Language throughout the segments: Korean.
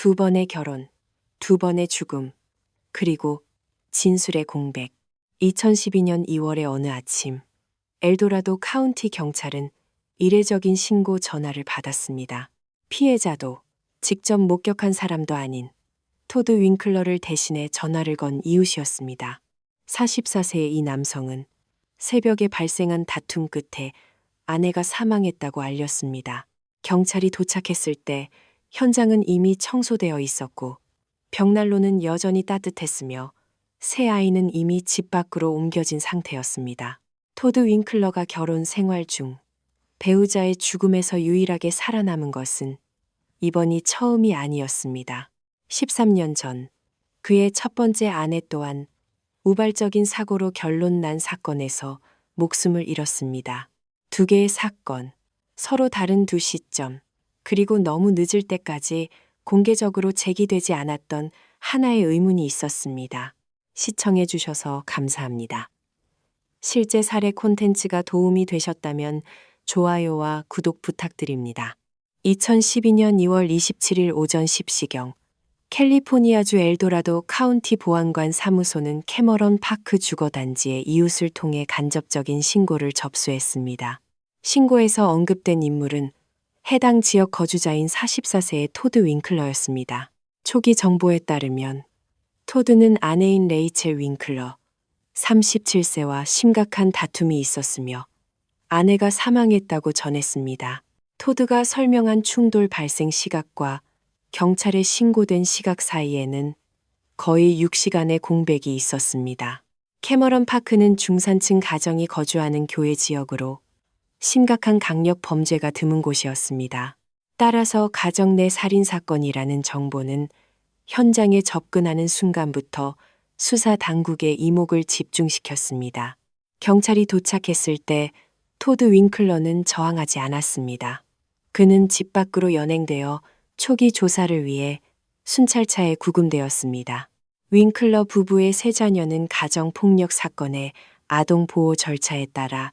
두 번의 결혼, 두 번의 죽음, 그리고 진술의 공백. 2012년 2월의 어느 아침, 엘도라도 카운티 경찰은 이례적인 신고 전화를 받았습니다. 피해자도 직접 목격한 사람도 아닌 토드 윙클러를 대신해 전화를 건 이웃이었습니다. 44세의 이 남성은 새벽에 발생한 다툼 끝에 아내가 사망했다고 알렸습니다. 경찰이 도착했을 때 현장은 이미 청소되어 있었고 벽난로는 여전히 따뜻했으며 새 아이는 이미 집 밖으로 옮겨진 상태였습니다. 토드 윙클러가 결혼 생활 중 배우자의 죽음에서 유일하게 살아남은 것은 이번이 처음이 아니었습니다. 13년 전 그의 첫 번째 아내 또한 우발적인 사고로 결론 난 사건에서 목숨을 잃었습니다. 두 개의 사건, 서로 다른 두 시점, 그리고 너무 늦을 때까지 공개적으로 제기되지 않았던 하나의 의문이 있었습니다. 시청해 주셔서 감사합니다. 실제 사례 콘텐츠가 도움이 되셨다면 좋아요와 구독 부탁드립니다. 2012년 2월 27일 오전 10시경 캘리포니아주 엘도라도 카운티 보안관 사무소는 캐머런 파크 주거단지에 이웃을 통해 간접적인 신고를 접수했습니다. 신고에서 언급된 인물은 해당 지역 거주자인 44세의 토드 윙클러였습니다. 초기 정보에 따르면 토드는 아내인 레이첼 윙클러 37세와 심각한 다툼이 있었으며 아내가 사망했다고 전했습니다. 토드가 설명한 충돌 발생 시각과 경찰에 신고된 시각 사이에는 거의 6시간의 공백이 있었습니다. 캐머런 파크는 중산층 가정이 거주하는 교외 지역으로 심각한 강력 범죄가 드문 곳이었습니다. 따라서 가정 내 살인 사건이라는 정보는 현장에 접근하는 순간부터 수사 당국의 이목을 집중시켰습니다. 경찰이 도착했을 때 토드 윙클러는 저항하지 않았습니다. 그는 집 밖으로 연행되어 초기 조사를 위해 순찰차에 구금되었습니다. 윙클러 부부의 세 자녀는 가정폭력 사건의 아동보호 절차에 따라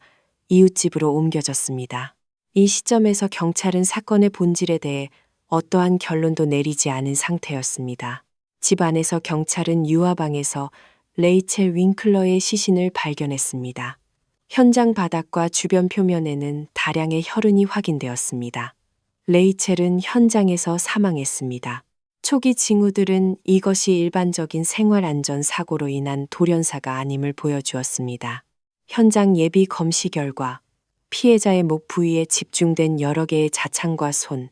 이웃집으로 옮겨졌습니다. 이 시점에서 경찰은 사건의 본질에 대해 어떠한 결론도 내리지 않은 상태였습니다. 집 안에서 경찰은 유아방에서 레이첼 윙클러의 시신을 발견했습니다. 현장 바닥과 주변 표면에는 다량의 혈흔이 확인되었습니다. 레이첼은 현장에서 사망했습니다. 초기 징후들은 이것이 일반적인 생활안전 사고로 인한 돌연사가 아님을 보여주었습니다. 현장 예비 검시 결과 피해자의 목 부위에 집중된 여러 개의 자창과 손,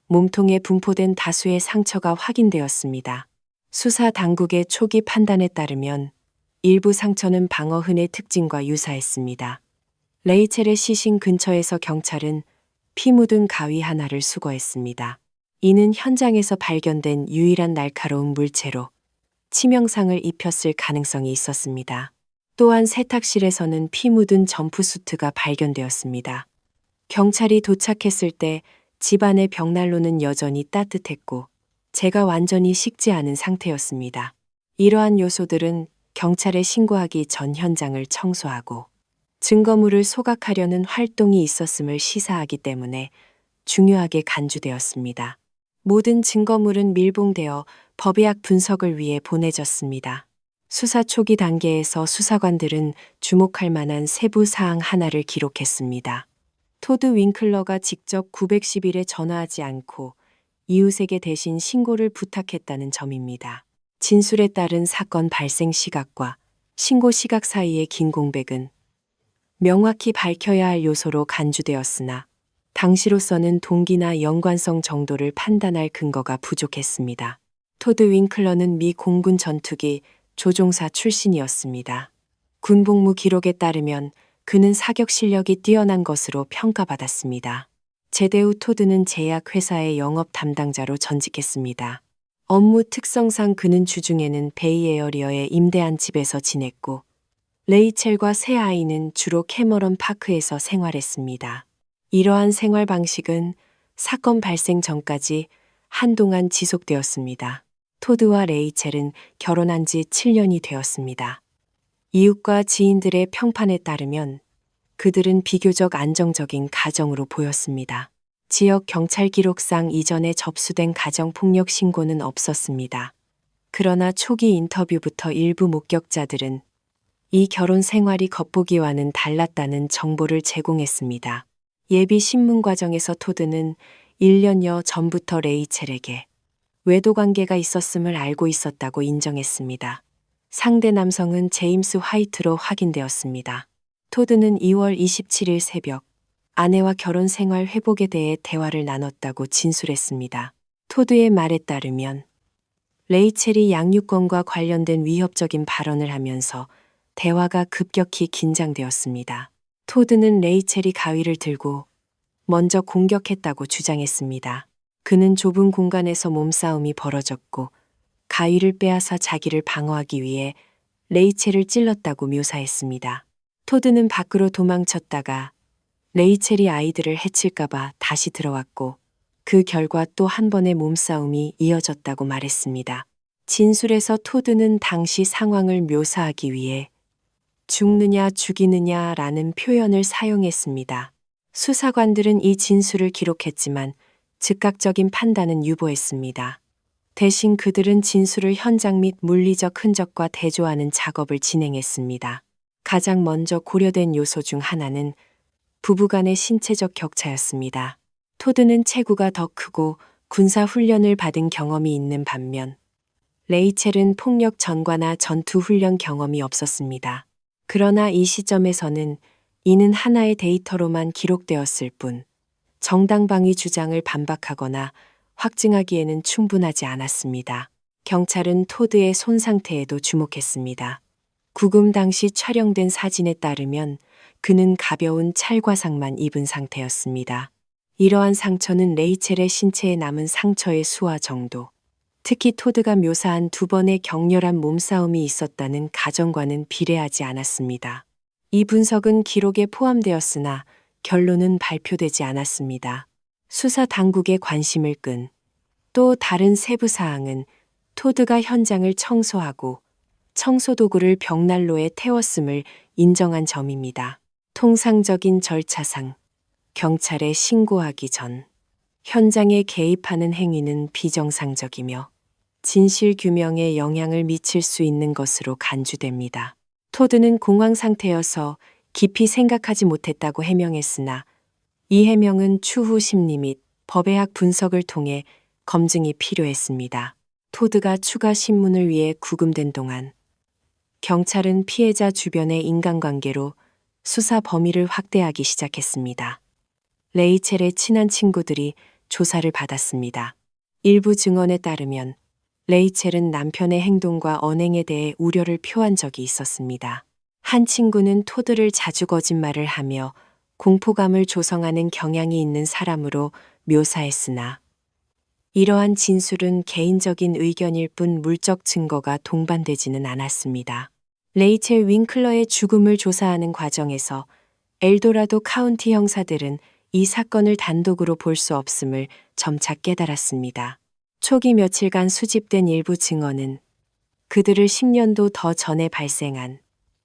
몸통에 분포된 다수의 상처가 확인되었습니다. 수사 당국의 초기 판단에 따르면 일부 상처는 방어흔의 특징과 유사했습니다. 레이첼의 시신 근처에서 경찰은 피 묻은 가위 하나를 수거했습니다. 이는 현장에서 발견된 유일한 날카로운 물체로 치명상을 입혔을 가능성이 있었습니다. 또한 세탁실에서는 피 묻은 점프수트가 발견되었습니다. 경찰이 도착했을 때 집안의 벽난로는 여전히 따뜻했고 재가 완전히 식지 않은 상태였습니다. 이러한 요소들은 경찰에 신고하기 전 현장을 청소하고 증거물을 소각하려는 활동이 있었음을 시사하기 때문에 중요하게 간주되었습니다. 모든 증거물은 밀봉되어 법의학 분석을 위해 보내졌습니다. 수사 초기 단계에서 수사관들은 주목할 만한 세부 사항 하나를 기록했습니다. 토드 윙클러가 직접 911에 전화하지 않고 이웃에게 대신 신고를 부탁했다는 점입니다. 진술에 따른 사건 발생 시각과 신고 시각 사이의 긴 공백은 명확히 밝혀야 할 요소로 간주되었으나 당시로서는 동기나 연관성 정도를 판단할 근거가 부족했습니다. 토드 윙클러는 미 공군 전투기 조종사 출신이었습니다. 군복무 기록에 따르면 그는 사격 실력이 뛰어난 것으로 평가받았습니다. 제대 후 토드는 제약회사의 영업 담당자로 전직했습니다. 업무 특성상 그는 주중에는 베이에어리어의 임대한 집에서 지냈고 레이첼과 새 아이는 주로 캐머런 파크에서 생활했습니다. 이러한 생활 방식은 사건 발생 전까지 한동안 지속되었습니다. 토드와 레이첼은 결혼한 지 7년이 되었습니다. 이웃과 지인들의 평판에 따르면 그들은 비교적 안정적인 가정으로 보였습니다. 지역 경찰 기록상 이전에 접수된 가정폭력 신고는 없었습니다. 그러나 초기 인터뷰부터 일부 목격자들은 이 결혼 생활이 겉보기와는 달랐다는 정보를 제공했습니다. 예비 신문 과정에서 토드는 1년여 전부터 레이첼에게 외도 관계가 있었음을 알고 있었다고 인정했습니다. 상대 남성은 제임스 화이트로 확인되었습니다. 토드는 2월 27일 새벽 아내와 결혼 생활 회복에 대해 대화를 나눴다고 진술했습니다. 토드의 말에 따르면 레이첼이 양육권과 관련된 위협적인 발언을 하면서 대화가 급격히 긴장되었습니다. 토드는 레이첼이 가위를 들고 먼저 공격했다고 주장했습니다. 그는 좁은 공간에서 몸싸움이 벌어졌고 가위를 빼앗아 자기를 방어하기 위해 레이첼을 찔렀다고 묘사했습니다. 토드는 밖으로 도망쳤다가 레이첼이 아이들을 해칠까봐 다시 들어왔고 그 결과 또 한 번의 몸싸움이 이어졌다고 말했습니다. 진술에서 토드는 당시 상황을 묘사하기 위해 죽느냐 죽이느냐라는 표현을 사용했습니다. 수사관들은 이 진술을 기록했지만 즉각적인 판단은 유보했습니다. 대신 그들은 진술을 현장 및 물리적 흔적과 대조하는 작업을 진행했습니다. 가장 먼저 고려된 요소 중 하나는 부부간의 신체적 격차였습니다. 토드는 체구가 더 크고 군사 훈련을 받은 경험이 있는 반면 레이첼은 폭력 전과나 전투 훈련 경험이 없었습니다. 그러나 이 시점에서는 이는 하나의 데이터로만 기록되었을 뿐 정당방위 주장을 반박하거나 확증하기에는 충분하지 않았습니다. 경찰은 토드의 손 상태에도 주목했습니다. 구금 당시 촬영된 사진에 따르면 그는 가벼운 찰과상만 입은 상태였습니다. 이러한 상처는 레이첼의 신체에 남은 상처의 수와 정도, 특히 토드가 묘사한 2번의 격렬한 몸싸움이 있었다는 가정과는 비례하지 않았습니다. 이 분석은 기록에 포함되었으나 결론은 발표되지 않았습니다. 수사 당국의 관심을 끈 또 다른 세부 사항은 토드가 현장을 청소하고 청소도구를 벽난로에 태웠음을 인정한 점입니다. 통상적인 절차상 경찰에 신고하기 전 현장에 개입하는 행위는 비정상적이며 진실 규명에 영향을 미칠 수 있는 것으로 간주됩니다. 토드는 공황 상태여서 깊이 생각하지 못했다고 해명했으나 이 해명은 추후 심리 및 법의학 분석을 통해 검증이 필요했습니다. 토드가 추가 신문을 위해 구금된 동안 경찰은 피해자 주변의 인간관계로 수사 범위를 확대하기 시작했습니다. 레이첼의 친한 친구들이 조사를 받았습니다. 일부 증언에 따르면 레이첼은 남편의 행동과 언행에 대해 우려를 표한 적이 있었습니다. 한 친구는 토드를 자주 거짓말을 하며 공포감을 조성하는 경향이 있는 사람으로 묘사했으나 이러한 진술은 개인적인 의견일 뿐 물적 증거가 동반되지는 않았습니다. 레이첼 윙클러의 죽음을 조사하는 과정에서 엘도라도 카운티 형사들은 이 사건을 단독으로 볼 수 없음을 점차 깨달았습니다. 초기 며칠간 수집된 일부 증언은 그들을 10년도 더 전에 발생한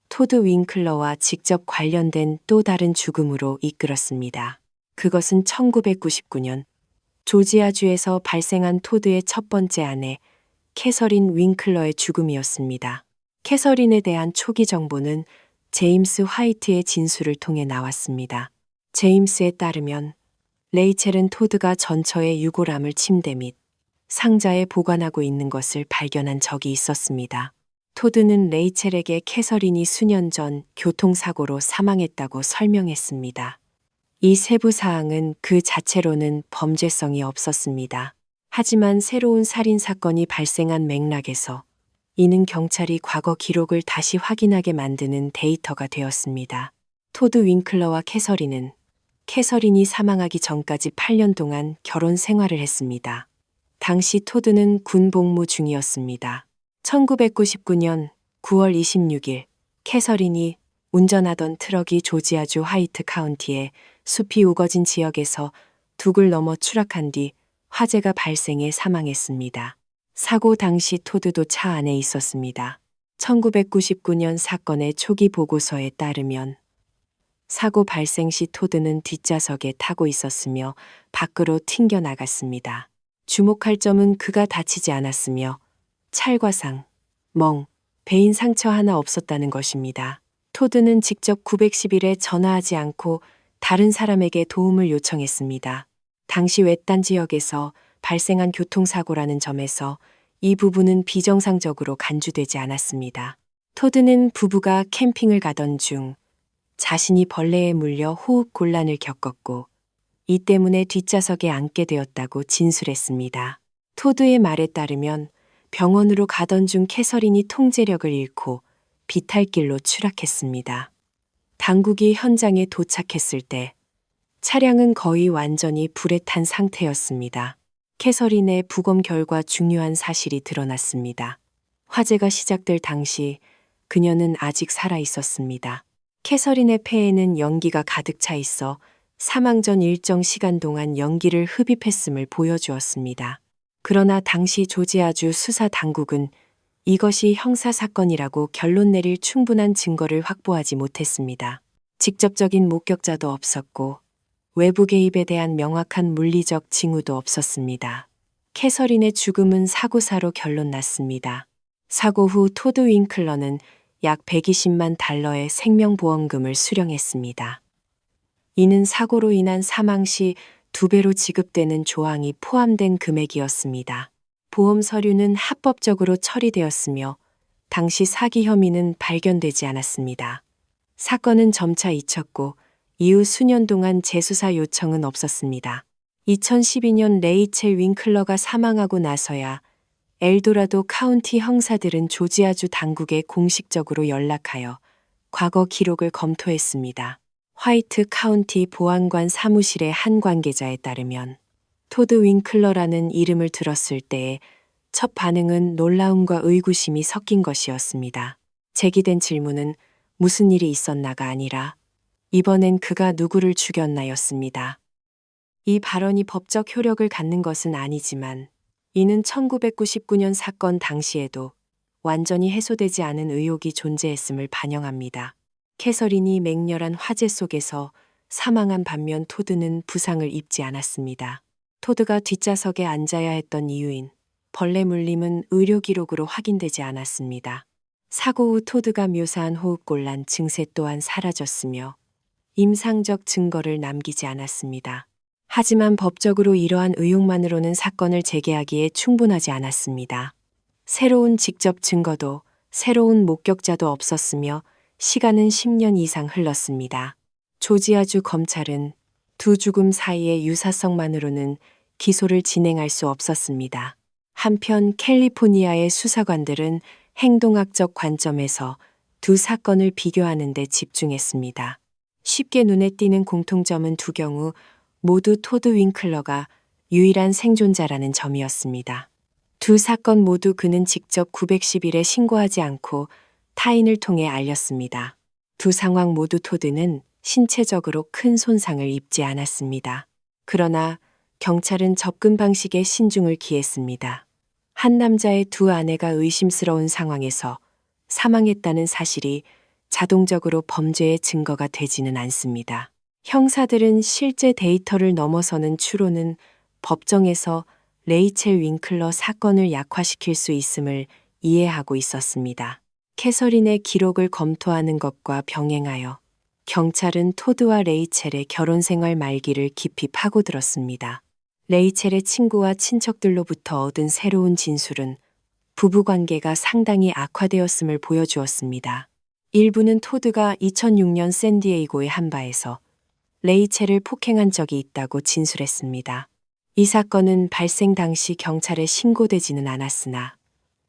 토드 윙클러와 직접 관련된 또 다른 죽음으로 이끌었습니다. 그것은 1999년 조지아주에서 발생한 토드의 첫 번째 아내 캐서린 윙클러의 죽음이었습니다. 캐서린에 대한 초기 정보는 제임스 화이트의 진술을 통해 나왔습니다. 제임스에 따르면 레이첼은 토드가 전처의 유골함을 침대 및 상자에 보관하고 있는 것을 발견한 적이 있었습니다. 토드는 레이첼에게 캐서린이 수년 전 교통사고로 사망했다고 설명했습니다. 이 세부 사항은 그 자체로는 범죄성이 없었습니다. 하지만 새로운 살인 사건이 발생한 맥락에서 이는 경찰이 과거 기록을 다시 확인하게 만드는 데이터가 되었습니다. 토드 윙클러와 캐서린이 사망하기 전까지 8년 동안 결혼 생활을 했습니다. 당시 토드는 군 복무 중이었습니다. 1999년 9월 26일 캐서린이 운전하던 트럭이 조지아주 화이트 카운티의 숲이 우거진 지역에서 둑을 넘어 추락한 뒤 화재가 발생해 사망했습니다. 사고 당시 토드도 차 안에 있었습니다. 1999년 사건의 초기 보고서에 따르면 사고 발생 시 토드는 뒷좌석에 타고 있었으며 밖으로 튕겨 나갔습니다. 주목할 점은 그가 다치지 않았으며 찰과상, 멍, 배인 상처 하나 없었다는 것입니다. 토드는 직접 911에 전화하지 않고 다른 사람에게 도움을 요청했습니다. 당시 외딴 지역에서 발생한 교통사고라는 점에서 이 부분은 비정상적으로 간주되지 않았습니다. 토드는 부부가 캠핑을 가던 중 자신이 벌레에 물려 호흡 곤란을 겪었고 이 때문에 뒷좌석에 앉게 되었다고 진술했습니다. 토드의 말에 따르면 병원으로 가던 중 캐서린이 통제력을 잃고 비탈길로 추락했습니다. 당국이 현장에 도착했을 때 차량은 거의 완전히 불에 탄 상태였습니다. 캐서린의 부검 결과 중요한 사실이 드러났습니다. 화재가 시작될 당시 그녀는 아직 살아 있었습니다. 캐서린의 폐에는 연기가 가득 차 있어 사망 전 일정 시간 동안 연기를 흡입했음을 보여주었습니다. 그러나 당시 조지아주 수사 당국은 이것이 형사사건이라고 결론 내릴 충분한 증거를 확보하지 못했습니다. 직접적인 목격자도 없었고 외부 개입에 대한 명확한 물리적 징후도 없었습니다. 캐서린의 죽음은 사고사로 결론났습니다. 사고 후 토드 윙클러는 약 120만 달러의 생명보험금을 수령했습니다. 이는 사고로 인한 사망 시 2배로 지급되는 조항이 포함된 금액이었습니다. 보험 서류는 합법적으로 처리되었으며 당시 사기 혐의는 발견되지 않았습니다. 사건은 점차 잊혔고 이후 수년 동안 재수사 요청은 없었습니다. 2012년 레이첼 윙클러가 사망하고 나서야 엘도라도 카운티 형사들은 조지아주 당국에 공식적으로 연락하여 과거 기록을 검토했습니다. 화이트 카운티 보안관 사무실의 한 관계자에 따르면 토드 윙클러라는 이름을 들었을 때의 첫 반응은 놀라움과 의구심이 섞인 것이었습니다. 제기된 질문은 무슨 일이 있었나가 아니라 이번엔 그가 누구를 죽였나였습니다. 이 발언이 법적 효력을 갖는 것은 아니지만 이는 1999년 사건 당시에도 완전히 해소되지 않은 의혹이 존재했음을 반영합니다. 캐서린이 맹렬한 화재 속에서 사망한 반면 토드는 부상을 입지 않았습니다. 토드가 뒷좌석에 앉아야 했던 이유인 벌레 물림은 의료 기록으로 확인되지 않았습니다. 사고 후 토드가 묘사한 호흡곤란 증세 또한 사라졌으며 임상적 증거를 남기지 않았습니다. 하지만 법적으로 이러한 의혹만으로는 사건을 제기하기에 충분하지 않았습니다. 새로운 직접 증거도 새로운 목격자도 없었으며 시간은 10년 이상 흘렀습니다. 조지아주 검찰은 두 죽음 사이의 유사성만으로는 기소를 진행할 수 없었습니다. 한편 캘리포니아의 수사관들은 행동학적 관점에서 두 사건을 비교하는 데 집중했습니다. 쉽게 눈에 띄는 공통점은 두 경우 모두 토드 윙클러가 유일한 생존자라는 점이었습니다. 두 사건 모두 그는 직접 911에 신고하지 않고 타인을 통해 알렸습니다. 두 상황 모두 토드는 신체적으로 큰 손상을 입지 않았습니다. 그러나 경찰은 접근 방식에 신중을 기했습니다. 한 남자의 두 아내가 의심스러운 상황에서 사망했다는 사실이 자동적으로 범죄의 증거가 되지는 않습니다. 형사들은 실제 데이터를 넘어서는 추론은 법정에서 레이첼 윙클러 사건을 약화시킬 수 있음을 이해하고 있었습니다. 캐서린의 기록을 검토하는 것과 병행하여 경찰은 토드와 레이첼의 결혼 생활 말기를 깊이 파고들었습니다. 레이첼의 친구와 친척들로부터 얻은 새로운 진술은 부부관계가 상당히 악화되었음을 보여주었습니다. 일부는 토드가 2006년 샌디에이고의 한 바에서 레이첼을 폭행한 적이 있다고 진술했습니다. 이 사건은 발생 당시 경찰에 신고되지는 않았으나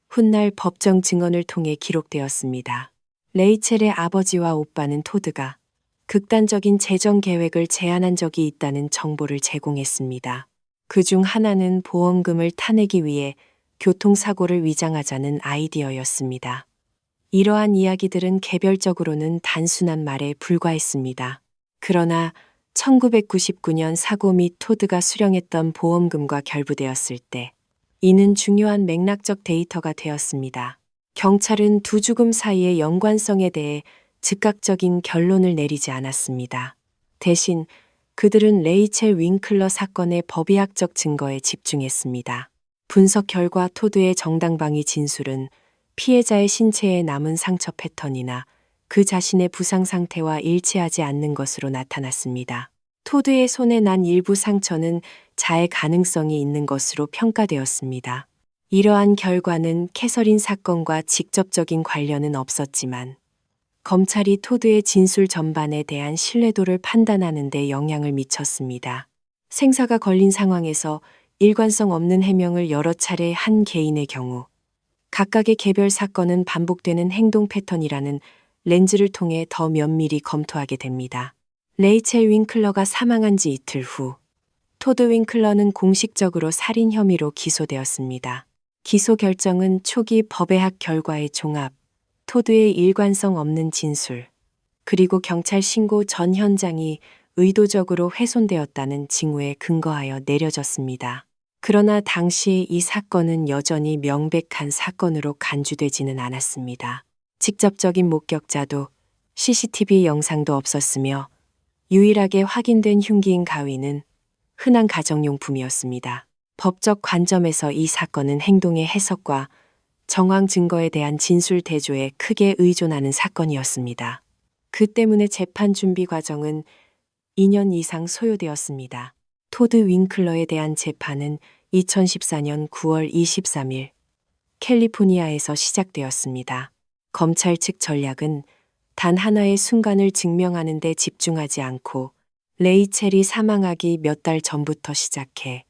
훗날 법정 증언을 통해 기록되었습니다. 레이첼의 아버지와 오빠는 토드가 극단적인 재정 계획을 제안한 적이 있다는 정보를 제공했습니다. 그중 하나는 보험금을 타내기 위해 교통사고를 위장하자는 아이디어였습니다. 이러한 이야기들은 개별적으로는 단순한 말에 불과했습니다. 그러나 1999년 사고 및 토드가 수령했던 보험금과 결부되었을 때 이는 중요한 맥락적 데이터가 되었습니다. 경찰은 두 죽음 사이의 연관성에 대해 즉각적인 결론을 내리지 않았습니다. 대신 그들은 레이첼 윙클러 사건의 법의학적 증거에 집중했습니다. 분석 결과 토드의 정당방위 진술은 피해자의 신체에 남은 상처 패턴이나 그 자신의 부상 상태와 일치하지 않는 것으로 나타났습니다. 토드의 손에 난 일부 상처는 자해 가능성이 있는 것으로 평가되었습니다. 이러한 결과는 캐서린 사건과 직접적인 관련은 없었지만 검찰이 토드의 진술 전반에 대한 신뢰도를 판단하는 데 영향을 미쳤습니다. 생사가 걸린 상황에서 일관성 없는 해명을 여러 차례 한 개인의 경우 각각의 개별 사건은 반복되는 행동 패턴이라는 렌즈를 통해 더 면밀히 검토하게 됩니다. 레이첼 윙클러가 사망한 지 이틀 후 토드 윙클러는 공식적으로 살인 혐의로 기소되었습니다. 기소 결정은 초기 법의학 결과의 종합, 토드의 일관성 없는 진술, 그리고 경찰 신고 전 현장이 의도적으로 훼손되었다는 징후에 근거하여 내려졌습니다. 그러나 당시 이 사건은 여전히 명백한 사건으로 간주되지는 않았습니다. 직접적인 목격자도 CCTV 영상도 없었으며 유일하게 확인된 흉기인 가위는 흔한 가정용품이었습니다. 법적 관점에서 이 사건은 행동의 해석과 정황 증거에 대한 진술 대조에 크게 의존하는 사건이었습니다. 그 때문에 재판 준비 과정은 2년 이상 소요되었습니다. 토드 윙클러에 대한 재판은 2014년 9월 23일 캘리포니아에서 시작되었습니다. 검찰 측 전략은 단 하나의 순간을 증명하는 데 집중하지 않고 레이첼이 사망하기 몇 달 전부터 시작해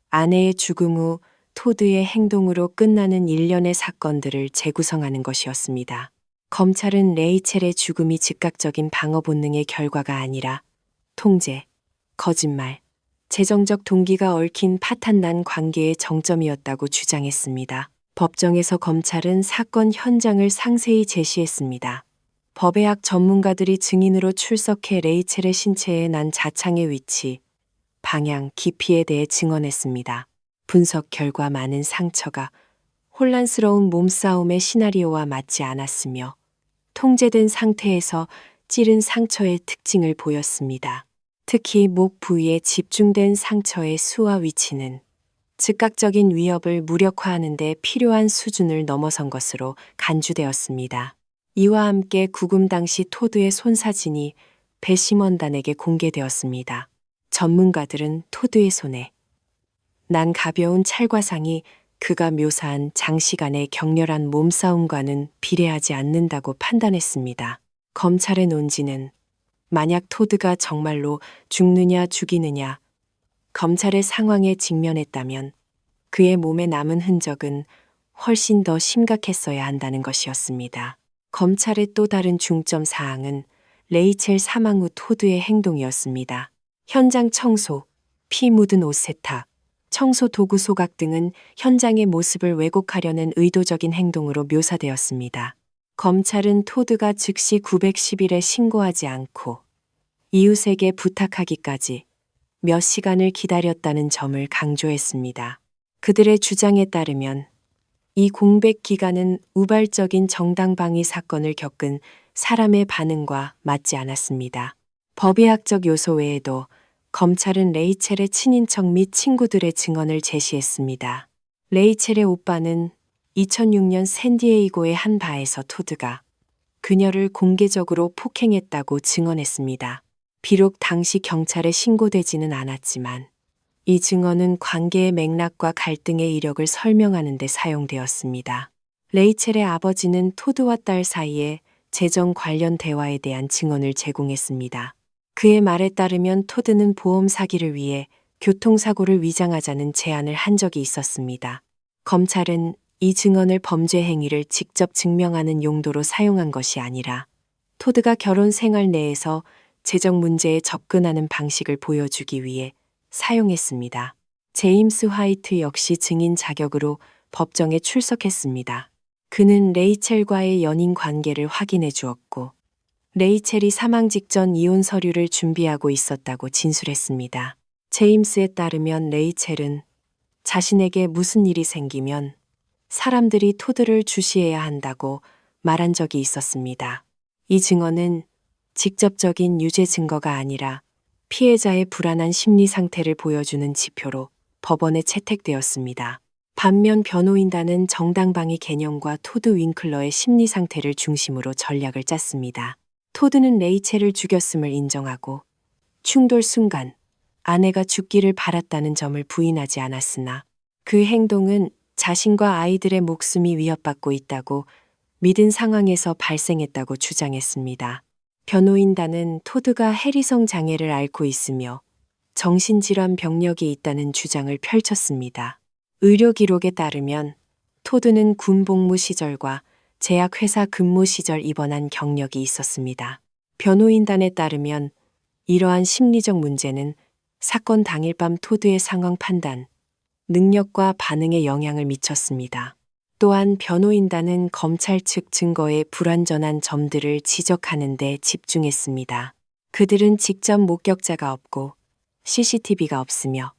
아내의 죽음 후 토드의 행동으로 끝나는 일련의 사건들을 재구성하는 것이었습니다. 검찰은 레이첼의 죽음이 즉각적인 방어 본능의 결과가 아니라 통제, 거짓말, 재정적 동기가 얽힌 파탄난 관계의 정점이었다고 주장했습니다. 법정에서 검찰은 사건 현장을 상세히 제시했습니다. 법의학 전문가들이 증인으로 출석해 레이첼의 신체에 난 자창의 위치, 방향, 깊이에 대해 증언했습니다. 분석 결과 많은 상처가 혼란스러운 몸싸움의 시나리오와 맞지 않았으며 통제된 상태에서 찌른 상처의 특징을 보였습니다. 특히 목 부위에 집중된 상처의 수와 위치는 즉각적인 위협을 무력화하는 데 필요한 수준을 넘어선 것으로 간주되었습니다. 이와 함께 구금 당시 토드의 손사진이 배심원단에게 공개되었습니다. 전문가들은 토드의 손에 난 가벼운 찰과상이 그가 묘사한 장시간의 격렬한 몸싸움과는 비례하지 않는다고 판단했습니다. 검찰의 논지는 만약 토드가 정말로 죽느냐 죽이느냐 검찰의 상황에 직면했다면 그의 몸에 남은 흔적은 훨씬 더 심각했어야 한다는 것이었습니다. 검찰의 또 다른 중점 사항은 레이첼 사망 후 토드의 행동이었습니다. 현장 청소, 피 묻은 옷 세탁, 청소 도구 소각 등은 현장의 모습을 왜곡하려는 의도적인 행동으로 묘사되었습니다. 검찰은 토드가 즉시 911에 신고하지 않고 이웃에게 부탁하기까지 몇 시간을 기다렸다는 점을 강조했습니다. 그들의 주장에 따르면 이 공백 기간은 우발적인 정당방위 사건을 겪은 사람의 반응과 맞지 않았습니다. 법의학적 요소 외에도 검찰은 레이첼의 친인척 및 친구들의 증언을 제시했습니다. 레이첼의 오빠는 2006년 샌디에이고의 한 바에서 토드가 그녀를 공개적으로 폭행했다고 증언했습니다. 비록 당시 경찰에 신고되지는 않았지만 이 증언은 관계의 맥락과 갈등의 이력을 설명하는 데 사용되었습니다. 레이첼의 아버지는 토드와 딸 사이에 재정 관련 대화에 대한 증언을 제공했습니다. 그의 말에 따르면 토드는 보험 사기를 위해 교통사고를 위장하자는 제안을 한 적이 있었습니다. 검찰은 이 증언을 범죄 행위를 직접 증명하는 용도로 사용한 것이 아니라 토드가 결혼 생활 내에서 재정 문제에 접근하는 방식을 보여주기 위해 사용했습니다. 제임스 화이트 역시 증인 자격으로 법정에 출석했습니다. 그는 레이첼과의 연인 관계를 확인해 주었고 레이첼이 사망 직전 이혼 서류를 준비하고 있었다고 진술했습니다. 제임스에 따르면 레이첼은 자신에게 무슨 일이 생기면 사람들이 토드를 주시해야 한다고 말한 적이 있었습니다. 이 증언은 직접적인 유죄 증거가 아니라 피해자의 불안한 심리 상태를 보여주는 지표로 법원에 채택되었습니다. 반면 변호인단은 정당방위 개념과 토드 윙클러의 심리 상태를 중심으로 전략을 짰습니다. 토드는 레이첼을 죽였음을 인정하고 충돌 순간 아내가 죽기를 바랐다는 점을 부인하지 않았으나 그 행동은 자신과 아이들의 목숨이 위협받고 있다고 믿은 상황에서 발생했다고 주장했습니다. 변호인단은 토드가 해리성 장애를 앓고 있으며 정신질환 병력이 있다는 주장을 펼쳤습니다. 의료 기록에 따르면 토드는 군 복무 시절과 제약회사 근무 시절 입원한 경력이 있었습니다. 변호인단에 따르면 이러한 심리적 문제는 사건 당일 밤 토드의 상황 판단, 능력과 반응에 영향을 미쳤습니다. 또한 변호인단은 검찰 측 증거의 불완전한 점들을 지적하는 데 집중했습니다. 그들은 직접 목격자가 없고 CCTV가 없으며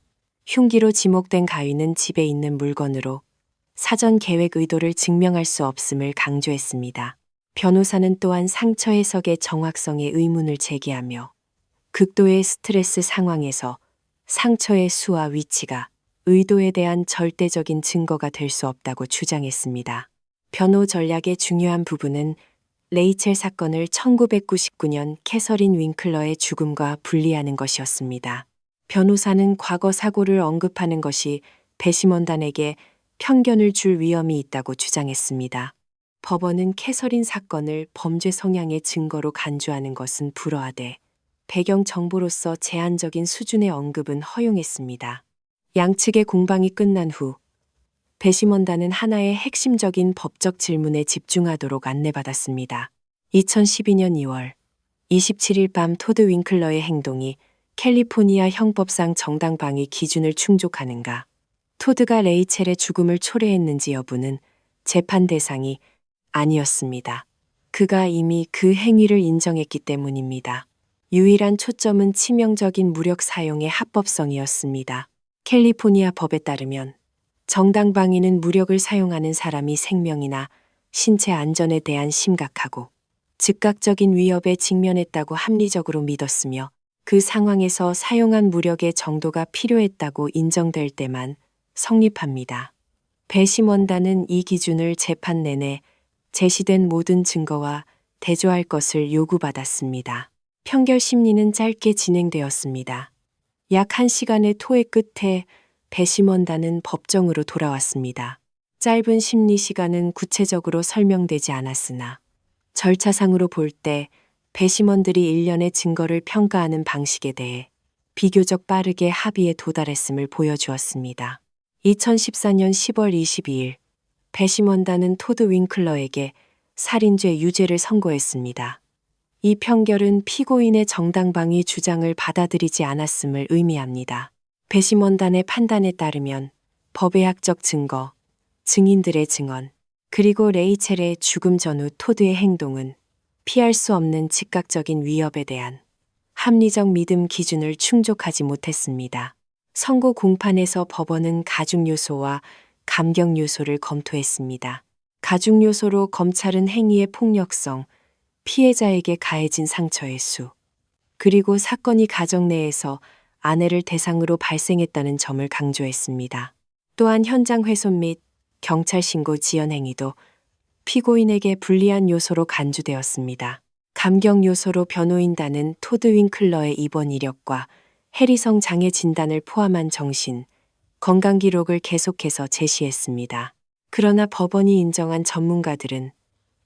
흉기로 지목된 가위는 집에 있는 물건으로 사전 계획 의도를 증명할 수 없음을 강조했습니다. 변호사는 또한 상처 해석의 정확성에 의문을 제기하며 극도의 스트레스 상황에서 상처의 수와 위치가 의도에 대한 절대적인 증거가 될 수 없다고 주장했습니다. 변호 전략의 중요한 부분은 레이첼 사건을 1999년 캐서린 윙클러의 죽음과 분리하는 것이었습니다. 변호사는 과거 사고를 언급하는 것이 배심원단에게 편견을 줄 위험이 있다고 주장했습니다. 법원은 캐서린 사건을 범죄 성향의 증거로 간주하는 것은 불허하되 배경 정보로서 제한적인 수준의 언급은 허용했습니다. 양측의 공방이 끝난 후 배심원단은 하나의 핵심적인 법적 질문에 집중하도록 안내받았습니다. 2012년 2월 27일 밤 토드 윙클러의 행동이 캘리포니아 형법상 정당방위 기준을 충족하는가, 토드가 레이첼의 죽음을 초래했는지 여부는 재판 대상이 아니었습니다. 그가 이미 그 행위를 인정했기 때문입니다. 유일한 초점은 치명적인 무력 사용의 합법성이었습니다. 캘리포니아 법에 따르면 정당방위는 무력을 사용하는 사람이 생명이나 신체 안전에 대한 심각하고 즉각적인 위협에 직면했다고 합리적으로 믿었으며 그 상황에서 사용한 무력의 정도가 필요했다고 인정될 때만 성립합니다. 배심원단은 이 기준을 재판 내내 제시된 모든 증거와 대조할 것을 요구받았습니다. 평결 심리는 짧게 진행되었습니다. 약 1시간의 토의 끝에 배심원단은 법정으로 돌아왔습니다. 짧은 심리 시간은 구체적으로 설명되지 않았으나 절차상으로 볼 때 배심원들이 일련의 증거를 평가하는 방식에 대해 비교적 빠르게 합의에 도달했음을 보여주었습니다. 2014년 10월 22일 배심원단은 토드 윙클러에게 살인죄 유죄를 선고했습니다. 이 판결은 피고인의 정당방위 주장을 받아들이지 않았음을 의미합니다. 배심원단의 판단에 따르면 법의학적 증거, 증인들의 증언, 그리고 레이첼의 죽음 전후 토드의 행동은 피할 수 없는 즉각적인 위협에 대한 합리적 믿음 기준을 충족하지 못했습니다. 선고 공판에서 법원은 가중 요소와 감경 요소를 검토했습니다. 가중 요소로 검찰은 행위의 폭력성, 피해자에게 가해진 상처의 수, 그리고 사건이 가정 내에서 아내를 대상으로 발생했다는 점을 강조했습니다. 또한 현장 훼손 및 경찰 신고 지연 행위도 피고인에게 불리한 요소로 간주되었습니다. 감경 요소로 변호인단은 토드 윙클러의 입원 이력과 해리성 장애 진단을 포함한 정신, 건강 기록을 계속해서 제시했습니다. 그러나 법원이 인정한 전문가들은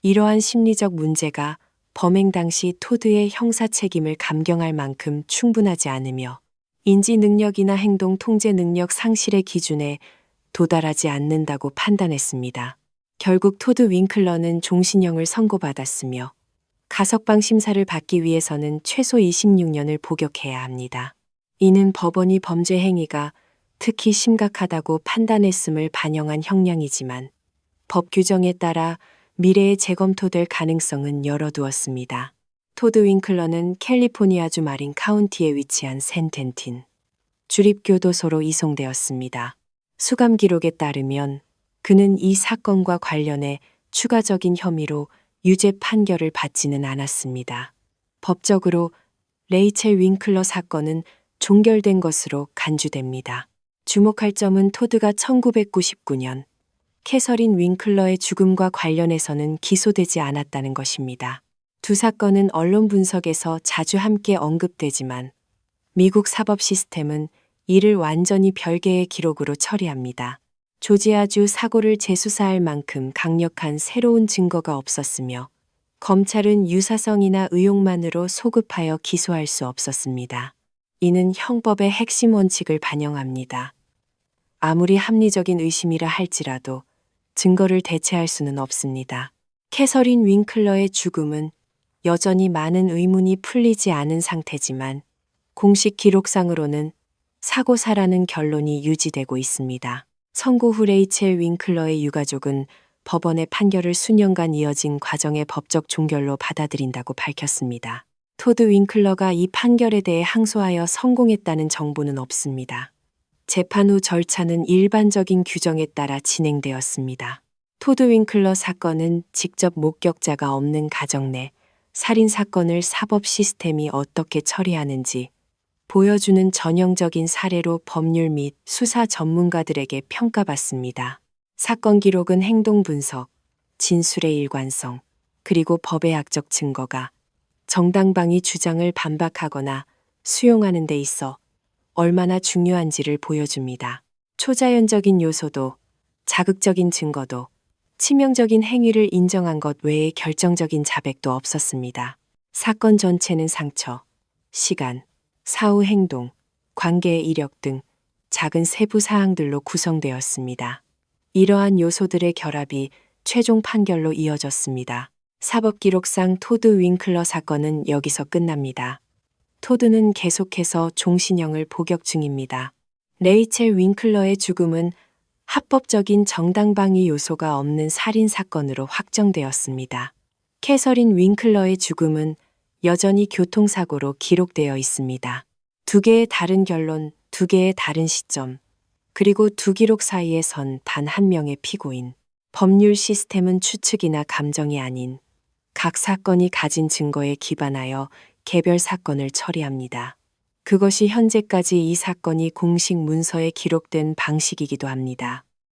이러한 심리적 문제가 범행 당시 토드의 형사 책임을 감경할 만큼 충분하지 않으며 인지 능력이나 행동 통제 능력 상실의 기준에 도달하지 않는다고 판단했습니다. 결국 토드 윙클러는 종신형을 선고받았으며 가석방 심사를 받기 위해서는 최소 26년을 복역해야 합니다. 이는 법원이 범죄 행위가 특히 심각하다고 판단했음을 반영한 형량이지만 법 규정에 따라 미래에 재검토될 가능성은 열어두었습니다. 토드 윙클러는 캘리포니아주 마린 카운티에 위치한 샌텐틴 주립교도소로 이송되었습니다. 수감 기록에 따르면 그는 이 사건과 관련해 추가적인 혐의로 유죄 판결을 받지는 않았습니다. 법적으로 레이첼 윙클러 사건은 종결된 것으로 간주됩니다. 주목할 점은 토드가 1999년 캐서린 윙클러의 죽음과 관련해서는 기소되지 않았다는 것입니다. 두 사건은 언론 분석에서 자주 함께 언급되지만 미국 사법 시스템은 이를 완전히 별개의 기록으로 처리합니다. 조지아주 사고를 재수사할 만큼 강력한 새로운 증거가 없었으며 검찰은 유사성이나 의혹만으로 소급하여 기소할 수 없었습니다. 이는 형법의 핵심 원칙을 반영합니다. 아무리 합리적인 의심이라 할지라도 증거를 대체할 수는 없습니다. 캐서린 윙클러의 죽음은 여전히 많은 의문이 풀리지 않은 상태지만 공식 기록상으로는 사고사라는 결론이 유지되고 있습니다. 선고 후 레이첼 윙클러의 유가족은 법원의 판결을 수년간 이어진 과정의 법적 종결로 받아들인다고 밝혔습니다. 토드 윙클러가 이 판결에 대해 항소하여 성공했다는 정보는 없습니다. 재판 후 절차는 일반적인 규정에 따라 진행되었습니다. 토드 윙클러 사건은 직접 목격자가 없는 가정 내 살인 사건을 사법 시스템이 어떻게 처리하는지 보여주는 전형적인 사례로 법률 및 수사 전문가들에게 평가받습니다. 사건 기록은 행동 분석, 진술의 일관성, 그리고 법의 악적 증거가 정당방위 주장을 반박하거나 수용하는 데 있어 얼마나 중요한지를 보여줍니다. 초자연적인 요소도, 자극적인 증거도, 치명적인 행위를 인정한 것 외에 결정적인 자백도 없었습니다. 사건 전체는 상처, 시간, 사후 행동, 관계의 이력 등 작은 세부 사항들로 구성되었습니다. 이러한 요소들의 결합이 최종 판결로 이어졌습니다. 사법기록상 토드 윙클러 사건은 여기서 끝납니다. 토드는 계속해서 종신형을 복역 중입니다. 레이첼 윙클러의 죽음은 합법적인 정당방위 요소가 없는 살인 사건으로 확정되었습니다. 캐서린 윙클러의 죽음은 여전히 교통사고로 기록되어 있습니다. 두 개의 다른 결론, 두 개의 다른 시점, 그리고 두 기록 사이에 선 단 한 명의 피고인. 법률 시스템은 추측이나 감정이 아닌 각 사건이 가진 증거에 기반하여 개별 사건을 처리합니다. 그것이 현재까지 이 사건이 공식 문서에 기록된 방식이기도 합니다.